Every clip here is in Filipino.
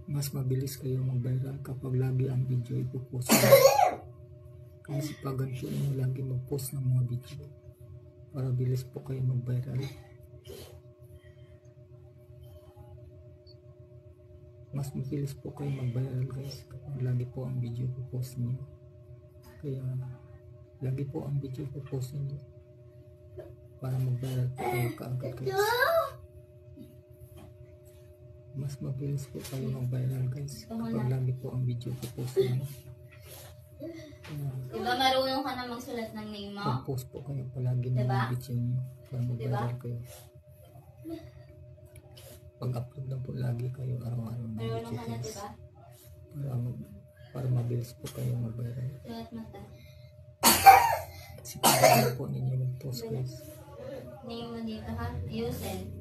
Mas mabilis kayo mag-viral kapag lagi ang video ipopost. Kaya sipagan po ninyo lagi mag-post ng mga video para bilis po kayo mag-viral. Mas mabilis po kayo mag-viral guys kapag lagi po ang video ipopost niyo. Kaya lagi po ang video ipopost niyo para mag-viral po kayo kaagad guys. Mas mabilis po kayo mag-viral guys kapag lagi po ang video ipopost niyo. Diba marunong ka na magsulat ng name mo? Mag-post po kayo palagi ng mga video niyo para mag-viral kayo. Pag-upload na po lagi kayo araw-araw ng video guys. Para mabilis po kayo mag-viral. Sulat mata. Sipagan po ninyo mag-post guys. Name mo dito ha? Ayusin.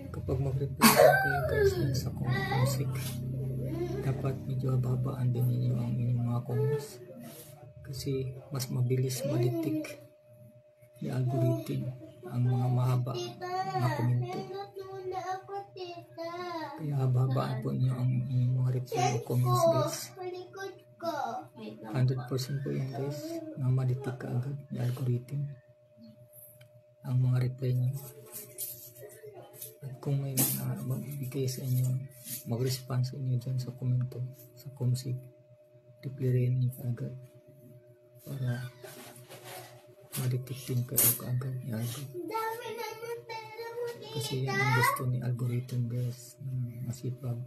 Kapag mag-reply kayo guys sa comment music, dapat medyo babaan din ninyo ang inyong mga comments. Kasi mas mabilis ma-detect ni algorithm ang mga mahaba na komento. Kaya habaan po niyo ang inyong mga reply o comments guys. 100% po yan guys na ma-detect kaagad ni algorithm ang mga reply niyo. At kung may magbibigay sa inyo, mag-response sa inyo dyan sa komento, sa comsig, reply rin niyo kaagad para ma-detect din kayo kaagad ni algorithm. Kasi yan ang gusto ni algorithm guys, masipag.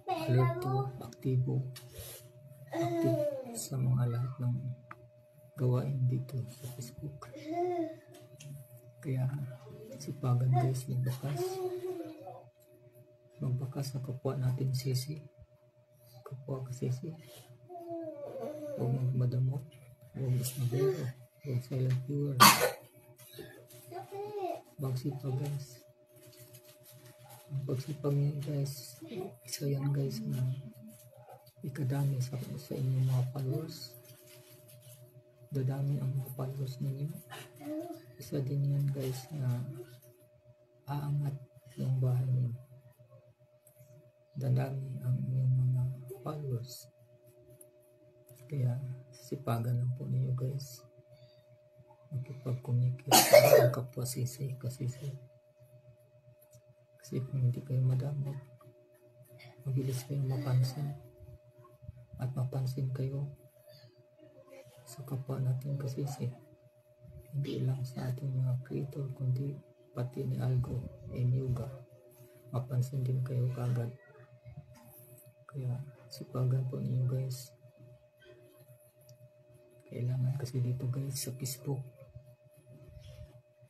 Alert to, aktibo, active sa mga lahat ng gawain dito sa Facebook. Kaya sipagan guys magbakas sa kapwa natin sisi, kapwa kasisi. Huwag magmadamot, huwag ismabero, huwag silent viewer. Magsipag guys. Ang pagsipag niyo guys, isa yan guys na ikadami sa inyong mga followers. Dadami ang mga followers ninyo. Isa din yan guys na aangat yung bahay niyo. Dadami ang inyong mga followers. Kaya sipagan lang po niyo guys. Magkipag-communicate sa kapwa sisi kasisi. Kasi kung hindi kayo madamot, mabilis kayong mapansin at mapansin kayo sa kapwa natin kasisi. Hindi lang sa ating mga creator kundi pati ni Algo, Enyuga, mapansin din kayo kagad. Kaya sipagan po ninyo guys. Kailangan kasi dito guys sa Facebook,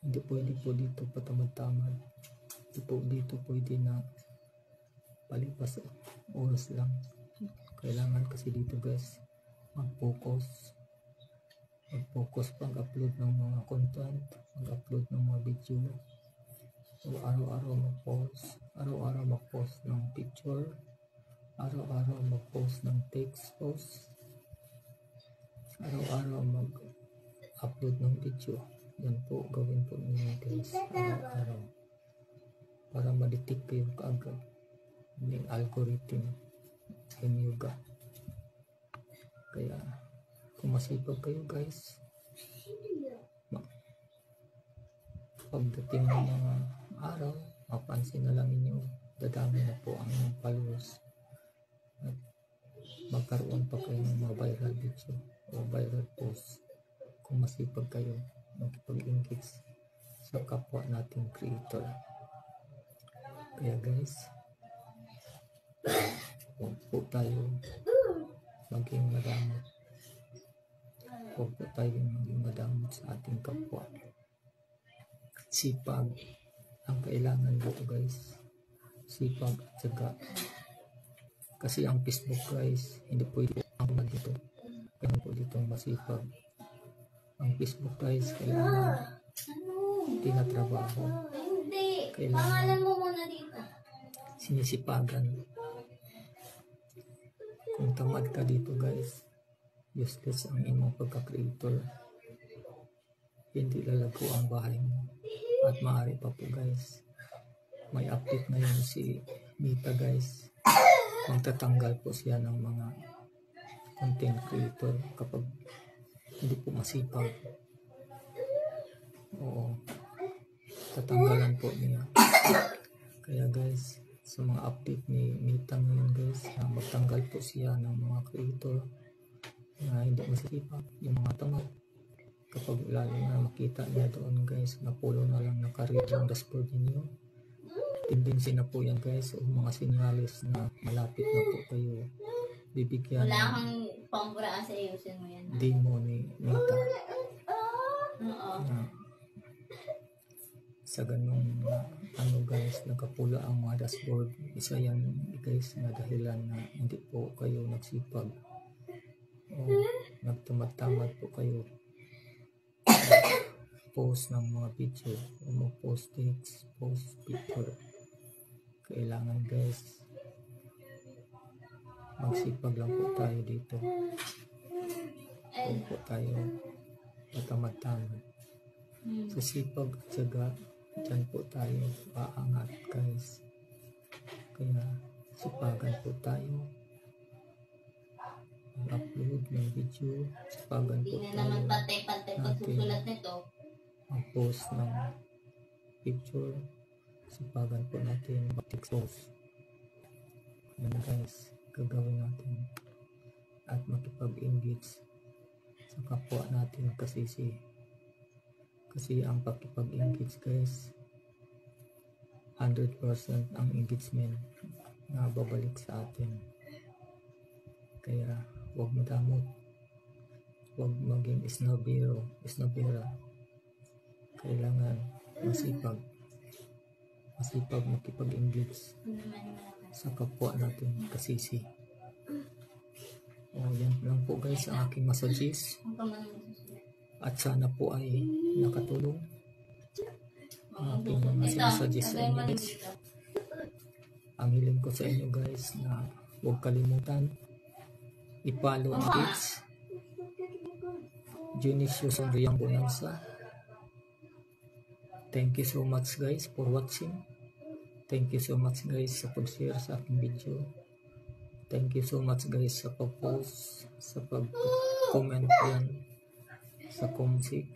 hindi pwede po dito patamad-tamad. Hindi po dito pwede na palipas oras lang. Kailangan kasi dito guys mag-focus pag-upload ng mga content, mag-upload ng mga video. So araw-araw mag-post ng picture, araw-araw mag-post ng text post, araw-araw mag-upload ng video. Yan po gawin po ninyo guys araw-araw para ma-detect kayo kaagad ng algorithm Enyuga. Kaya kung masipag kayo guys, pagdating ng mga araw, mapansin na lang ninyo dadami na po ang inyong followers at magkaroon pa kayo ng mga viral video o viral post kung masipag kayo makipag-engage sa kapwa nating creator. Kaya guys, huwag po tayo maging madamot. Huwag po tayo maging madamot sa ating kapwa. Sipag ang kailangan dito guys. Sipag at syaga. Kasi ang Facebook guys, hindi pwede ang dito. Kaya po dito masipag. Ang Facebook guys, kailangan tinatrabaho. Kailangan mo muna dito. Sinisipagan. Kung tamad ka dito guys, useless ang imong pagka-creator. Hindi lalago ang bahay mo. At maaari pa po guys, may update ngayon si Mita guys. Magtatanggal po siya ng mga content creator kapag hindi po masipag. Oo, tatanggalan po niya. Kaya guys, sa mga update ni Mita ngayon guys, magtanggal po siya ng mga creator na hindi masipag, yung mga tamad. Kapag lalo na makita niya doon guys, na pulo na lang nakaread yung dashboard niyo, tendency na po yan guys, o mga sinyalis na malapit na po kayo bibigyan Wala ng kang pangburaan sa ayusin mo yan. demo ni Mita. Oo. Sa ganung ano guys, nagkapula ang mga dashboard. Isa yan guys na dahilan na hindi po kayo nagsipag o nagtamad-tamad po kayo post ng mga video o post text, post picture. Kailangan guys, magsipag lang po tayo dito. Huwag po tayo matamad-tamad. Sa sipag at syaga, dyan po tayo paangat guys. Kaya sipagan po tayo mag-upload ng video. Sipagan po Hindi na naman tayo pantay-pantay pagsusulat nito. mag-post ng picture. Sipagan po natin mag-expose. Yan guys, gagawin natin at makipag-engage sa kapwa natin kasi ang pakipag-engage guys, 100% ang engagement na babalik sa atin. Kaya huwag madamot, huwag maging isnobera. Kailangan masipag makipag-engage sa kapwa natin kasisi. O yan lang po guys ang aking messages. At sana po ay nakatulong ang aking mga messages sa inyo guys. Ang hiling ko sa inyo guys na huwag kalimutan i-follow ang page Junicio Sonriang Bonanza. Thank you so much guys for watching. Thank you so much guys sa pag-share sa aking video. Thank you so much guys sa pag-post, sa pag-comment yan sa Comsig.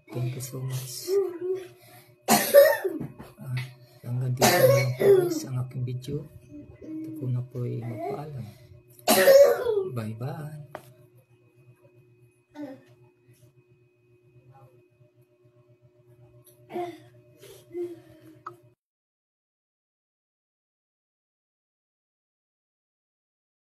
Thank you so much. Hanggang dito na lang po guys ang aking video. Ako na po ay magpaalam. Bye bye.